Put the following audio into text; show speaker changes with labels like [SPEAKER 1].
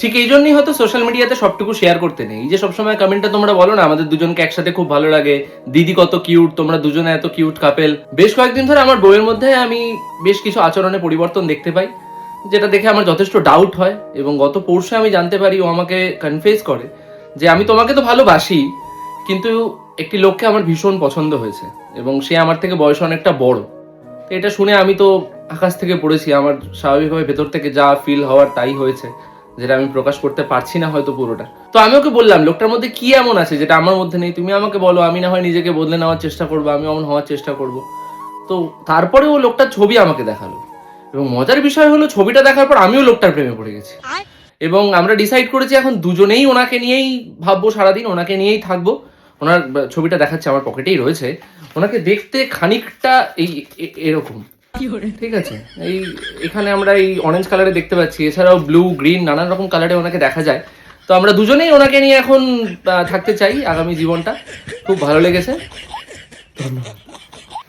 [SPEAKER 1] ঠিক এই জন্যই হয়তো সোশ্যাল মিডিয়াতে সবটুকু শেয়ার করতে নেই। এই যে সবসময় কমেন্টে তোমরা বলো না আমাদের দুজনকে একসাথে খুব ভালো লাগে, দিদি কত কিউট, তোমরা দুজনে এত কিউট কাপেল। বেশ কয়েকদিন ধরে আমার বউয়ের মধ্যে আমি বেশ কিছু আচরণে পরিবর্তন দেখতে পাই, যেটা দেখে আমার যথেষ্ট ডাউট হয়। এবং গত পরশু আমি জানতে পারি, ও আমাকে কনফেস করে যে আমি তোমাকে তো ভালোবাসি, কিন্তু একটি লোককে আমার ভীষণ পছন্দ হয়েছে এবং সে আমার থেকে বয়স অনেকটা বড়। তো এটা শুনে আমি তো আকাশ থেকে পড়েছি। আমার স্বাভাবিকভাবে ভেতর থেকে যা ফিল হওয়ার তাই হয়েছে, যেটা আমি প্রকাশ করতে পারছি না হয়তো পুরোটা। তো আমি ওকে বললাম, লোকটার মধ্যে কি এমন আছে যেটা আমার মধ্যে নেই, তুমি আমাকে বলো, আমি না হয় নিজেকে বদলে নেওয়ার চেষ্টা করবো, আমি অমন হওয়ার চেষ্টা করব। তো তারপরে ও লোকটার ছবি আমাকে দেখালো, এবং মজার বিষয় হলো ছবিটা দেখার পর আমিও লোকটার প্রেমে পড়ে গেছি। এবং আমরা ডিসাইড করেছি এখন দুজনেই ওনাকে নিয়েই ভাববো, সারাদিন ওনাকে নিয়েই থাকবো। ওনার ছবিটা দেখাচ্ছে, আমার পকেটেই রয়েছে। ওনাকে দেখতে খানিকটা এই এরকম, ঠিক আছে? এই এখানে আমরা এই অরেঞ্জ কালারে দেখতে পাচ্ছি, এছাড়াও ব্লু, গ্রিন, নানান রকম কালারে ওনাকে দেখা যায়। তো আমরা দুজনেই ওনাকে নিয়ে এখন থাকতে চাই আগামী জীবনটা। খুব ভালো লেগেছে, ধন্যবাদ।